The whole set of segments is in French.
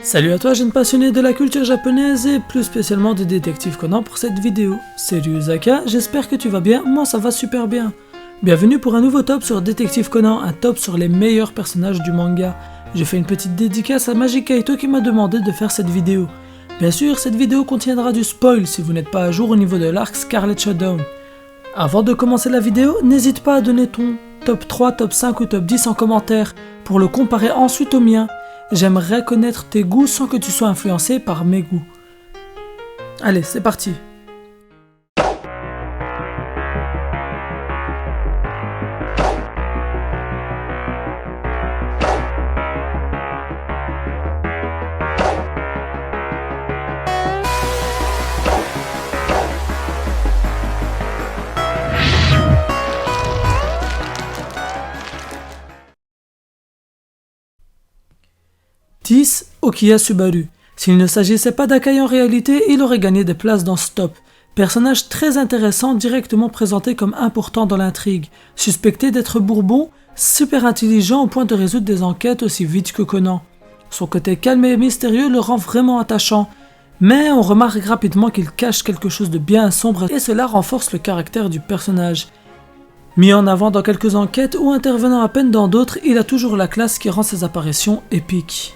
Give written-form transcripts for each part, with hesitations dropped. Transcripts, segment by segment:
Salut à toi jeune passionné de la culture japonaise et plus spécialement de Détective Conan pour cette vidéo. C'est Ryuzaka, j'espère que tu vas bien, moi ça va super bien. Bienvenue pour un nouveau top sur Détective Conan, un top sur les meilleurs personnages du manga. Je fais une petite dédicace à Magic Kaito qui m'a demandé de faire cette vidéo. Bien sûr, cette vidéo contiendra du spoil si vous n'êtes pas à jour au niveau de l'arc Scarlet Showdown. Avant de commencer la vidéo, n'hésite pas à donner ton top 3, top 5 ou top 10 en commentaire pour le comparer ensuite au mien. J'aimerais connaître tes goûts sans que tu sois influencé par mes goûts. Allez, c'est parti. Okiya Subaru. S'il ne s'agissait pas d'Akai en réalité, il aurait gagné des places dans ce top. Personnage très intéressant, directement présenté comme important dans l'intrigue. Suspecté d'être Bourbon, super intelligent au point de résoudre des enquêtes aussi vite que Conan. Son côté calme et mystérieux le rend vraiment attachant. Mais on remarque rapidement qu'il cache quelque chose de bien sombre et cela renforce le caractère du personnage. Mis en avant dans quelques enquêtes ou intervenant à peine dans d'autres, il a toujours la classe qui rend ses apparitions épiques.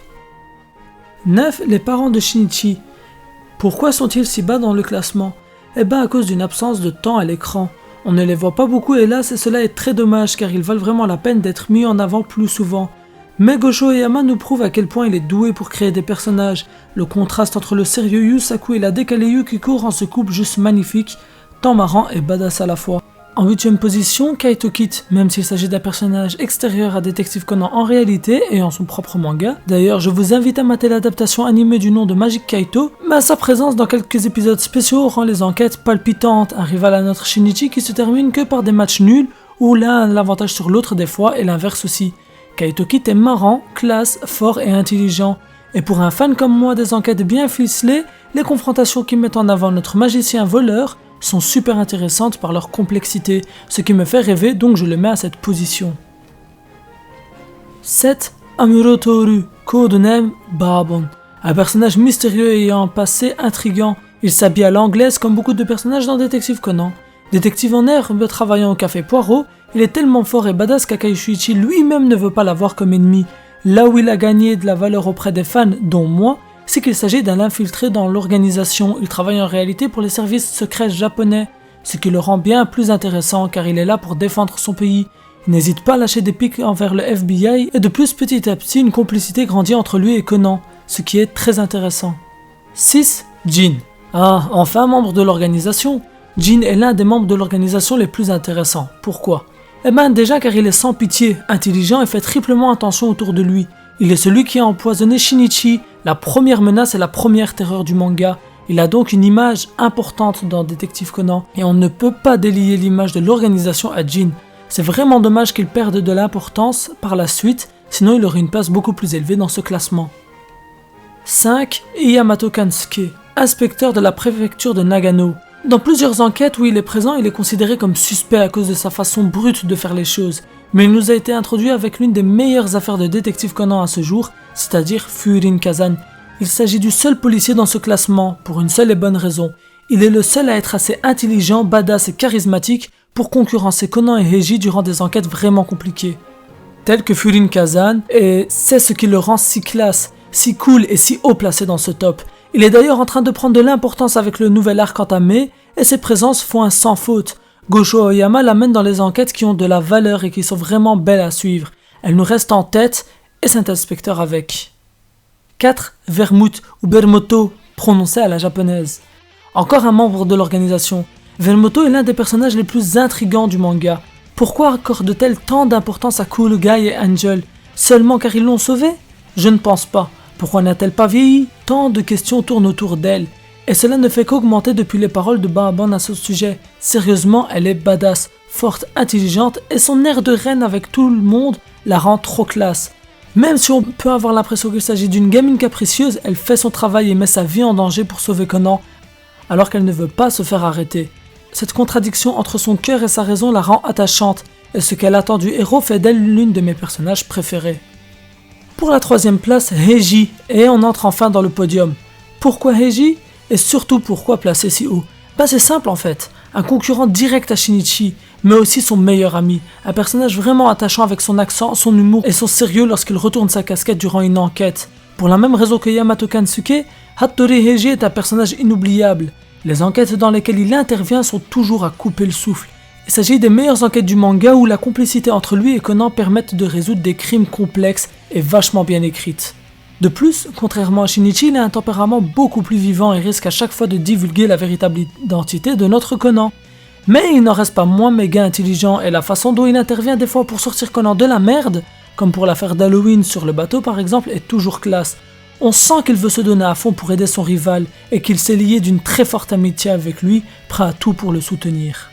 9. Les parents de Shinichi. Pourquoi sont-ils si bas dans le classement? Eh ben à cause d'une absence de temps à l'écran. On ne les voit pas beaucoup hélas et cela est très dommage car ils valent vraiment la peine d'être mis en avant plus souvent. Mais Gosho Oyama nous prouve à quel point il est doué pour créer des personnages. Le contraste entre le sérieux Yusaku et la décalée Yukiko rend ce couple juste magnifique, tant marrant et badass à la fois. En 8ème position, Kaito Kid, même s'il s'agit d'un personnage extérieur à Détective Conan en réalité et en son propre manga. D'ailleurs, je vous invite à mater l'adaptation animée du nom de Magic Kaito, mais sa présence dans quelques épisodes spéciaux rend les enquêtes palpitantes, un rival à notre Shinichi qui se termine que par des matchs nuls, où l'un a l'avantage sur l'autre des fois et l'inverse aussi. Kaito Kid est marrant, classe, fort et intelligent. Et pour un fan comme moi des enquêtes bien ficelées, les confrontations qui mettent en avant notre magicien voleur sont super intéressantes par leur complexité, ce qui me fait rêver donc je le mets à cette position. 7. Amuro Toru, codename Babon. Un personnage mystérieux ayant un passé intriguant. Il s'habille à l'anglaise comme beaucoup de personnages dans Détective Conan. Détective en herbe travaillant au café Poirot, il est tellement fort et badass qu'Akai Shuichi lui-même ne veut pas l'avoir comme ennemi. Là où il a gagné de la valeur auprès des fans, dont moi, c'est qu'il s'agit d'un infiltré dans l'organisation. Il travaille en réalité pour les services secrets japonais, ce qui le rend bien plus intéressant car il est là pour défendre son pays. Il n'hésite pas à lâcher des pics envers le FBI et de plus petit à petit une complicité grandit entre lui et Conan, ce qui est très intéressant. 6. Jin. Ah, enfin membre de l'organisation. Jin est l'un des membres de l'organisation les plus intéressants. Pourquoi? Eh ben déjà car il est sans pitié, intelligent et fait triplement attention autour de lui. Il est celui qui a empoisonné Shinichi, la première menace et la première terreur du manga. Il a donc une image importante dans Détective Conan et on ne peut pas délier l'image de l'organisation à Jin. C'est vraiment dommage qu'il perde de l'importance par la suite, sinon il aurait une place beaucoup plus élevée dans ce classement. 5. Yamato Kansuke, inspecteur de la préfecture de Nagano. Dans plusieurs enquêtes où il est présent, il est considéré comme suspect à cause de sa façon brute de faire les choses. Mais il nous a été introduit avec l'une des meilleures affaires de Détective Conan à ce jour, c'est-à-dire Furin Kazan. Il s'agit du seul policier dans ce classement, pour une seule et bonne raison. Il est le seul à être assez intelligent, badass et charismatique pour concurrencer Conan et Heiji durant des enquêtes vraiment compliquées. Tel que Furin Kazan, et c'est ce qui le rend si classe, si cool et si haut placé dans ce top. Il est d'ailleurs en train de prendre de l'importance avec le nouvel arc entamé, et ses présences font un sans faute. Gosho Oyama l'amène dans les enquêtes qui ont de la valeur et qui sont vraiment belles à suivre. Elle nous reste en tête, et cet inspecteur avec. 4. Vermouth ou Bermoto, prononcé à la japonaise. Encore un membre de l'organisation. Vermoto est l'un des personnages les plus intrigants du manga. Pourquoi accorde-t-elle tant d'importance à Cool Guy et Angel? Seulement car ils l'ont sauvé? Je ne pense pas. Pourquoi n'a-t-elle pas vieilli? Tant de questions tournent autour d'elle. Et cela ne fait qu'augmenter depuis les paroles de Babon à ce sujet. Sérieusement, elle est badass, forte, intelligente et son air de reine avec tout le monde la rend trop classe. Même si on peut avoir l'impression qu'il s'agit d'une gamine capricieuse, elle fait son travail et met sa vie en danger pour sauver Conan, alors qu'elle ne veut pas se faire arrêter. Cette contradiction entre son cœur et sa raison la rend attachante, et ce qu'elle attend du héros fait d'elle l'une de mes personnages préférés. Pour la troisième place, Heiji, et on entre enfin dans le podium. Pourquoi Heiji? Et surtout pourquoi placer si haut? C'est simple en fait, un concurrent direct à Shinichi, mais aussi son meilleur ami, un personnage vraiment attachant avec son accent, son humour et son sérieux lorsqu'il retourne sa casquette durant une enquête. Pour la même raison que Yamato Kansuke, Hattori Heiji est un personnage inoubliable. Les enquêtes dans lesquelles il intervient sont toujours à couper le souffle. Il s'agit des meilleures enquêtes du manga où la complicité entre lui et Conan permettent de résoudre des crimes complexes et vachement bien écrites. De plus, contrairement à Shinichi, il a un tempérament beaucoup plus vivant et risque à chaque fois de divulguer la véritable identité de notre Conan. Mais il n'en reste pas moins méga intelligent et la façon dont il intervient des fois pour sortir Conan de la merde, comme pour l'affaire d'Halloween sur le bateau par exemple, est toujours classe. On sent qu'il veut se donner à fond pour aider son rival et qu'il s'est lié d'une très forte amitié avec lui, prêt à tout pour le soutenir.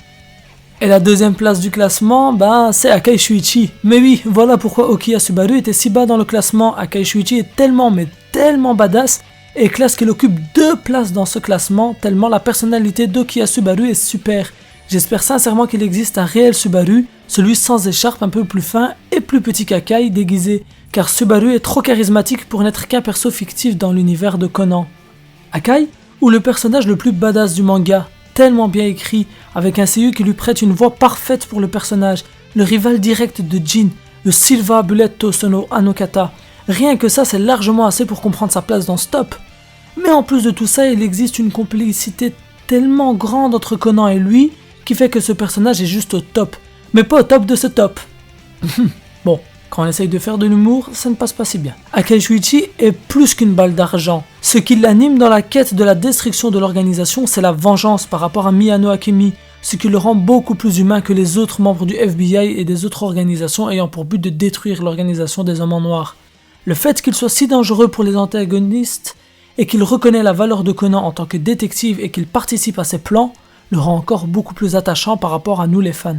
Et la deuxième place du classement, c'est Akai Shuichi. Mais oui, voilà pourquoi Okiya Subaru était si bas dans le classement. Akai Shuichi est tellement badass et classe qu'il occupe 2 places dans ce classement, tellement la personnalité d'Okiya Subaru est super. J'espère sincèrement qu'il existe un réel Subaru, celui sans écharpe un peu plus fin et plus petit qu'Akai déguisé, car Subaru est trop charismatique pour n'être qu'un perso fictif dans l'univers de Conan. Akai, ou le personnage le plus badass du manga, tellement bien écrit, avec un seiyuu qui lui prête une voix parfaite pour le personnage, le rival direct de Jin, le Silva Bulletto Sono Hanokata. Rien que ça, c'est largement assez pour comprendre sa place dans ce top. Mais en plus de tout ça, il existe une complicité tellement grande entre Conan et lui, qui fait que ce personnage est juste au top, mais pas au top de ce top. Bon, quand on essaye de faire de l'humour, ça ne passe pas si bien. Akai Shuichi est plus qu'une balle d'argent. Ce qui l'anime dans la quête de la destruction de l'organisation, c'est la vengeance par rapport à Miyano Akemi, ce qui le rend beaucoup plus humain que les autres membres du FBI et des autres organisations ayant pour but de détruire l'organisation des hommes en noir. Le fait qu'il soit si dangereux pour les antagonistes et qu'il reconnaît la valeur de Conan en tant que détective et qu'il participe à ses plans, le rend encore beaucoup plus attachant par rapport à nous les fans.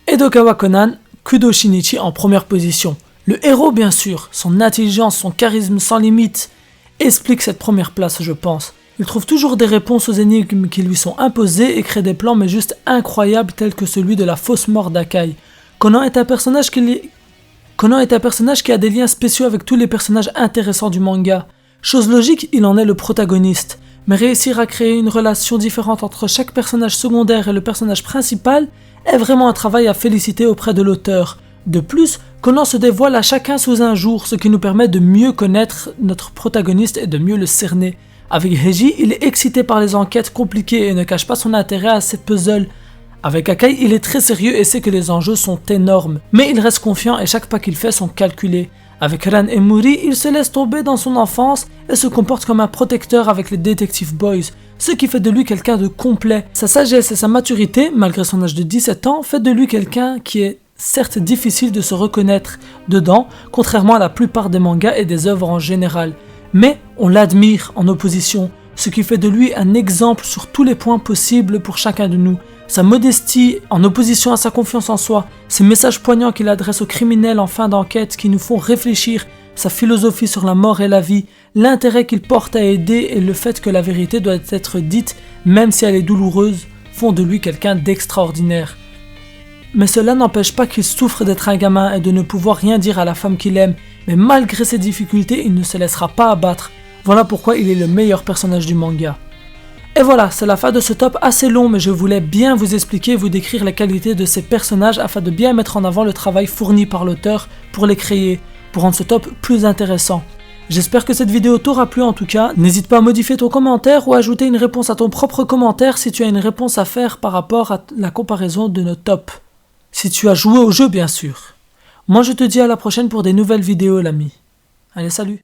Edokawa Conan, Kudo Shinichi en première position. Le héros bien sûr, son intelligence, son charisme sans limite, explique cette première place je pense. Il trouve toujours des réponses aux énigmes qui lui sont imposées et crée des plans mais juste incroyables tels que celui de la fausse mort d'Akai. Conan est un personnage qui a des liens spéciaux avec tous les personnages intéressants du manga. Chose logique, il en est le protagoniste. Mais réussir à créer une relation différente entre chaque personnage secondaire et le personnage principal est vraiment un travail à féliciter auprès de l'auteur. De plus, Conan se dévoile à chacun sous un jour, ce qui nous permet de mieux connaître notre protagoniste et de mieux le cerner. Avec Heiji, il est excité par les enquêtes compliquées et ne cache pas son intérêt à ces puzzles. Avec Akai, il est très sérieux et sait que les enjeux sont énormes, mais il reste confiant et chaque pas qu'il fait sont calculés. Avec Ran et Muri, il se laisse tomber dans son enfance et se comporte comme un protecteur avec les Detective Boys, ce qui fait de lui quelqu'un de complet. Sa sagesse et sa maturité, malgré son âge de 17 ans, fait de lui quelqu'un qui est certes difficile de se reconnaître dedans, contrairement à la plupart des mangas et des œuvres en général. Mais on l'admire en opposition, ce qui fait de lui un exemple sur tous les points possibles pour chacun de nous. Sa modestie en opposition à sa confiance en soi, ses messages poignants qu'il adresse aux criminels en fin d'enquête qui nous font réfléchir, sa philosophie sur la mort et la vie, l'intérêt qu'il porte à aider et le fait que la vérité doit être dite même si elle est douloureuse, font de lui quelqu'un d'extraordinaire. Mais cela n'empêche pas qu'il souffre d'être un gamin et de ne pouvoir rien dire à la femme qu'il aime, mais malgré ses difficultés, il ne se laissera pas abattre. Voilà pourquoi il est le meilleur personnage du manga. Et voilà, c'est la fin de ce top assez long, mais je voulais bien vous expliquer et vous décrire les qualités de ces personnages afin de bien mettre en avant le travail fourni par l'auteur pour les créer, pour rendre ce top plus intéressant. J'espère que cette vidéo t'aura plu en tout cas, n'hésite pas à modifier ton commentaire ou à ajouter une réponse à ton propre commentaire si tu as une réponse à faire par rapport à la comparaison de nos tops. Si tu as joué au jeu bien sûr. Moi je te dis à la prochaine pour des nouvelles vidéos l'ami. Allez salut.